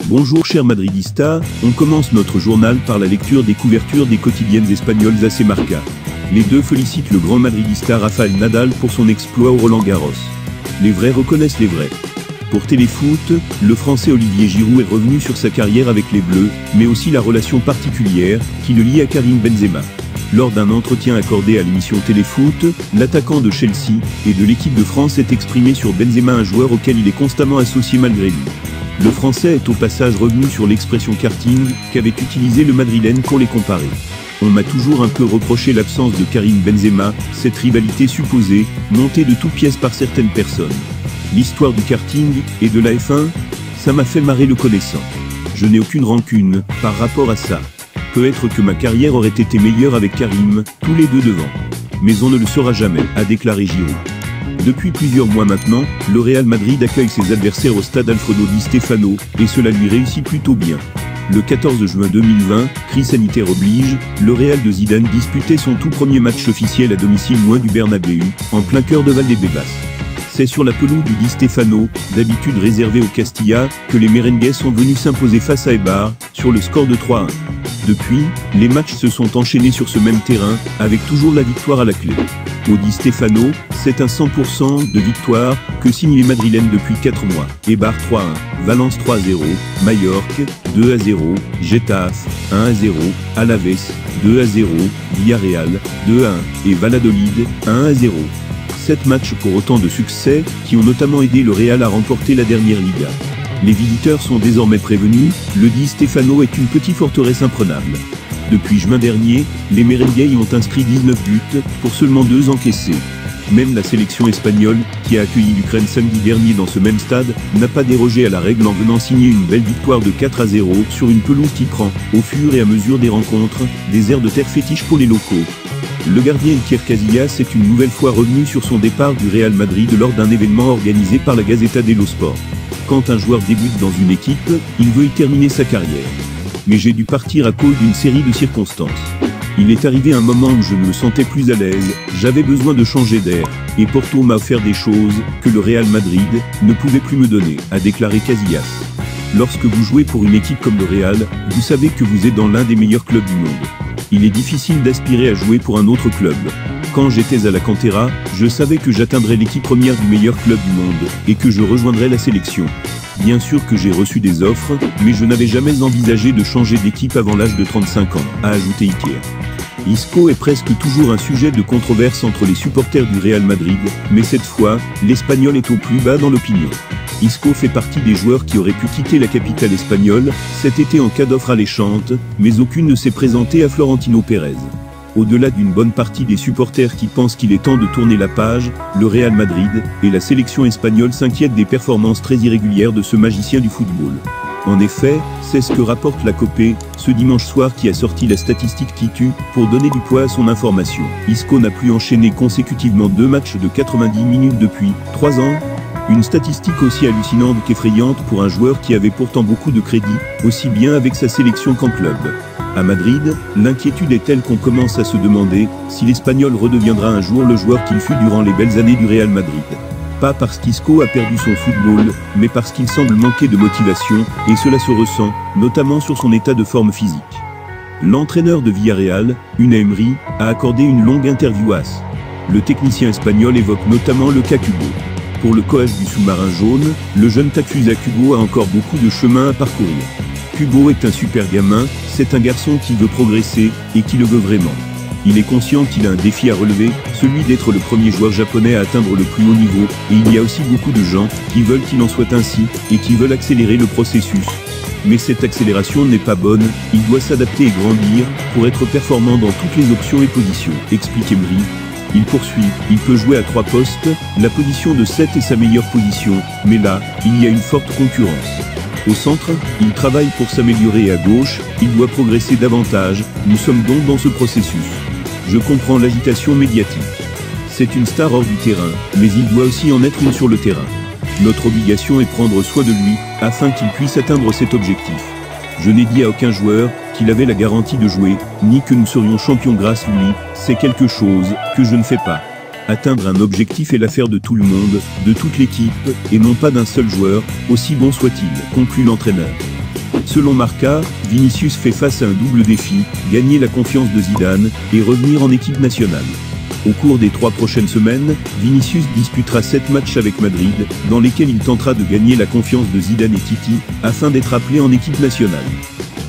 Bonjour chers madridistas, on commence notre journal par la lecture des couvertures des quotidiennes espagnoles AC Marca. Les deux félicitent le grand madridista Rafael Nadal pour son exploit au Roland-Garros. Les vrais reconnaissent les vrais. Pour Téléfoot, le Français Olivier Giroud est revenu sur sa carrière avec les Bleus, mais aussi la relation particulière qui le lie à Karim Benzema. Lors d'un entretien accordé à l'émission Téléfoot, l'attaquant de Chelsea et de l'équipe de France est exprimé sur Benzema, un joueur auquel il est constamment associé malgré lui. Le Français est au passage revenu sur l'expression karting qu'avait utilisé le Madrilène pour les comparer. On m'a toujours un peu reproché l'absence de Karim Benzema, cette rivalité supposée, montée de toutes pièces par certaines personnes. L'histoire du karting et de la F1, ça m'a fait marrer le connaissant. Je n'ai aucune rancune par rapport à ça. Peut-être que ma carrière aurait été meilleure avec Karim, tous les deux devant. Mais on ne le saura jamais, a déclaré Giroud. Depuis plusieurs mois maintenant, le Real Madrid accueille ses adversaires au stade Alfredo Di Stéfano, et cela lui réussit plutôt bien. Le 14 juin 2020, crise sanitaire oblige, le Real de Zidane disputait son tout premier match officiel à domicile loin du Bernabéu, en plein cœur de Valdebebas. C'est sur la pelouse du Di Stéfano, d'habitude réservée au Castilla, que les Merengues sont venus s'imposer face à Eibar, sur le score de 3-1. Depuis, les matchs se sont enchaînés sur ce même terrain, avec toujours la victoire à la clé. Au Di Stéfano, c'est un 100% de victoire que signent les Madrilènes depuis 4 mois. Eibar 3-1, Valence 3-0, Majorque 2-0, Getafe 1-0, Alaves 2-0, Villarreal 2-1 et Valladolid 1-0. 7 matchs pour autant de succès, qui ont notamment aidé le Real à remporter la dernière Liga. Les visiteurs sont désormais prévenus, le Di Stéfano est une petite forteresse imprenable. Depuis juin dernier, les Merengues y ont inscrit 19 buts, pour seulement 2 encaissés. Même la sélection espagnole, qui a accueilli l'Ukraine samedi dernier dans ce même stade, n'a pas dérogé à la règle en venant signer une belle victoire de 4-0 sur une pelouse qui prend, au fur et à mesure des rencontres, des airs de terre fétiche pour les locaux. Le gardien Iker Casillas est une nouvelle fois revenu sur son départ du Real Madrid lors d'un événement organisé par la Gaceta dello Sport. Quand un joueur débute dans une équipe, il veut y terminer sa carrière. Mais j'ai dû partir à cause d'une série de circonstances. Il est arrivé un moment où je ne me sentais plus à l'aise, j'avais besoin de changer d'air, et Porto m'a offert des choses que le Real Madrid ne pouvait plus me donner, a déclaré Casillas. Lorsque vous jouez pour une équipe comme le Real, vous savez que vous êtes dans l'un des meilleurs clubs du monde. Il est difficile d'aspirer à jouer pour un autre club. Quand j'étais à la Cantera, je savais que j'atteindrais l'équipe première du meilleur club du monde, et que je rejoindrais la sélection. Bien sûr que j'ai reçu des offres, mais je n'avais jamais envisagé de changer d'équipe avant l'âge de 35 ans, a ajouté Iker. Isco est presque toujours un sujet de controverse entre les supporters du Real Madrid, mais cette fois, l'Espagnol est au plus bas dans l'opinion. Isco fait partie des joueurs qui auraient pu quitter la capitale espagnole cet été en cas d'offre alléchante, mais aucune ne s'est présentée à Florentino Pérez. Au-delà d'une bonne partie des supporters qui pensent qu'il est temps de tourner la page, le Real Madrid et la sélection espagnole s'inquiètent des performances très irrégulières de ce magicien du football. En effet, c'est ce que rapporte la COPE, ce dimanche soir qui a sorti la statistique qui tue, pour donner du poids à son information. Isco n'a plus enchaîné consécutivement 2 matchs de 90 minutes depuis 3 ans. Une statistique aussi hallucinante qu'effrayante pour un joueur qui avait pourtant beaucoup de crédit, aussi bien avec sa sélection qu'en club. À Madrid, l'inquiétude est telle qu'on commence à se demander si l'Espagnol redeviendra un jour le joueur qu'il fut durant les belles années du Real Madrid. Pas parce qu'Isco a perdu son football, mais parce qu'il semble manquer de motivation, et cela se ressent, notamment sur son état de forme physique. L'entraîneur de Villarreal, Unai Emery, a accordé une longue interview à AS. Le technicien espagnol évoque notamment le cas Kubo. Pour le coach du sous-marin jaune, le jeune Takusa Kubo a encore beaucoup de chemin à parcourir. Kubo est un super gamin, c'est un garçon qui veut progresser, et qui le veut vraiment. Il est conscient qu'il a un défi à relever, celui d'être le premier joueur japonais à atteindre le plus haut niveau, et il y a aussi beaucoup de gens qui veulent qu'il en soit ainsi, et qui veulent accélérer le processus. Mais cette accélération n'est pas bonne, il doit s'adapter et grandir, pour être performant dans toutes les options et positions, explique Emery. Il poursuit, il peut jouer à 3 postes, la position de 7 est sa meilleure position, mais là, il y a une forte concurrence. Au centre, il travaille pour s'améliorer et à gauche, il doit progresser davantage, nous sommes donc dans ce processus. Je comprends l'agitation médiatique. C'est une star hors du terrain, mais il doit aussi en être une sur le terrain. Notre obligation est prendre soin de lui, afin qu'il puisse atteindre cet objectif. Je n'ai dit à aucun joueur qu'il avait la garantie de jouer, ni que nous serions champions grâce à lui, c'est quelque chose que je ne fais pas. Atteindre un objectif est l'affaire de tout le monde, de toute l'équipe, et non pas d'un seul joueur, aussi bon soit-il, conclut l'entraîneur. Selon Marca, Vinicius fait face à un double défi, gagner la confiance de Zidane et revenir en équipe nationale. Au cours des 3 prochaines semaines, Vinicius disputera 7 matchs avec Madrid, dans lesquels il tentera de gagner la confiance de Zidane et Titi, afin d'être appelé en équipe nationale.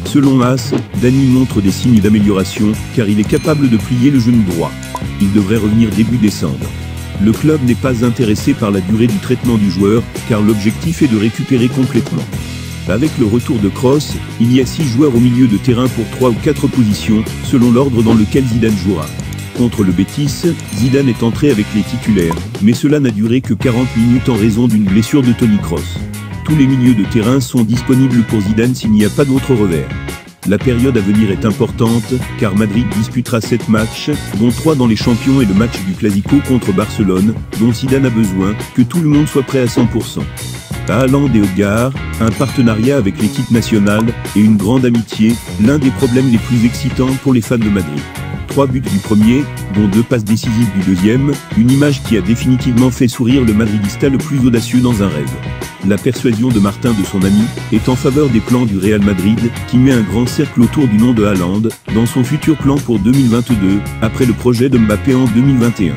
Selon AS, Dani montre des signes d'amélioration, car il est capable de plier le genou droit. Il devrait revenir début décembre. Le club n'est pas intéressé par la durée du traitement du joueur, car l'objectif est de récupérer complètement. Avec le retour de Kroos, il y a 6 joueurs au milieu de terrain pour 3 ou 4 positions, selon l'ordre dans lequel Zidane jouera. Contre le Betis, Zidane est entré avec les titulaires, mais cela n'a duré que 40 minutes en raison d'une blessure de Toni Kroos. Tous les milieux de terrain sont disponibles pour Zidane s'il n'y a pas d'autre revers. La période à venir est importante, car Madrid disputera 7 matchs, dont 3 dans les champions et le match du Clasico contre Barcelone, dont Zidane a besoin que tout le monde soit prêt à 100%. Haaland et Ødegaard, un partenariat avec l'équipe nationale et une grande amitié, l'un des problèmes les plus excitants pour les fans de Madrid. 3 buts du premier, dont 2 passes décisives du deuxième, une image qui a définitivement fait sourire le madridista le plus audacieux dans un rêve. La persuasion de Martin de son ami est en faveur des plans du Real Madrid, qui met un grand cercle autour du nom de Haaland, dans son futur plan pour 2022, après le projet de Mbappé en 2021.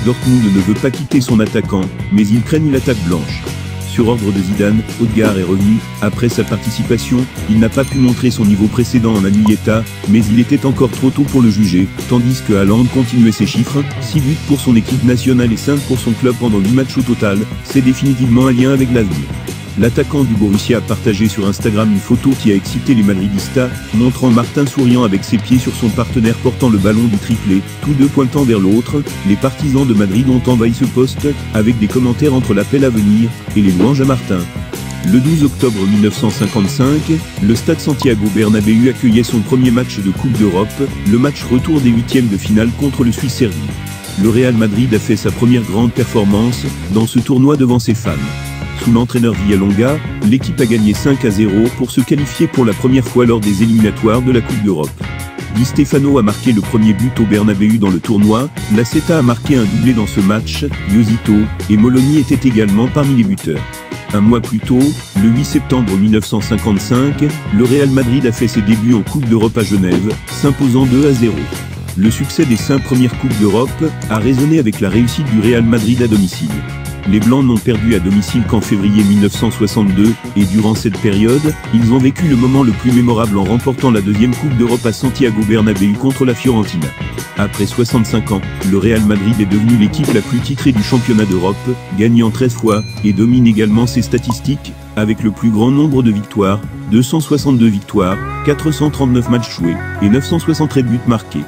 Dortmund ne veut pas quitter son attaquant, mais ils craignent l'attaque blanche. Sur ordre de Zidane, Ødegaard est revenu. Après sa participation, il n'a pas pu montrer son niveau précédent en Anuilleta, mais il était encore trop tôt pour le juger, tandis que Haaland continuait ses chiffres, 6 buts pour son équipe nationale et 5 pour son club pendant 8 matchs au total, c'est définitivement un lien avec l'avenir. L'attaquant du Borussia a partagé sur Instagram une photo qui a excité les madridistas, montrant Martin souriant avec ses pieds sur son partenaire portant le ballon du triplé, tous deux pointant vers l'autre. Les partisans de Madrid ont envahi ce poste, avec des commentaires entre l'appel à venir et les louanges à Martin. Le 12 octobre 1955, le stade Santiago Bernabéu accueillait son premier match de Coupe d'Europe, le match retour des 8e de finale contre le Suisse Serbie. Le Real Madrid a fait sa première grande performance dans ce tournoi devant ses fans. Sous l'entraîneur Villalonga, l'équipe a gagné 5-0 pour se qualifier pour la première fois lors des éliminatoires de la Coupe d'Europe. Di Stefano a marqué le premier but au Bernabéu dans le tournoi, La Seta a marqué un doublé dans ce match, Yosito et Moloni étaient également parmi les buteurs. Un mois plus tôt, le 8 septembre 1955, le Real Madrid a fait ses débuts en Coupe d'Europe à Genève, s'imposant 2-0. Le succès des 5 premières Coupes d'Europe a résonné avec la réussite du Real Madrid à domicile. Les Blancs n'ont perdu à domicile qu'en février 1962, et durant cette période, ils ont vécu le moment le plus mémorable en remportant la 2e Coupe d'Europe à Santiago Bernabéu contre la Fiorentina. Après 65 ans, le Real Madrid est devenu l'équipe la plus titrée du championnat d'Europe, gagnant 13 fois, et domine également ses statistiques, avec le plus grand nombre de victoires, 262 victoires, 439 matchs joués, et 963 buts marqués.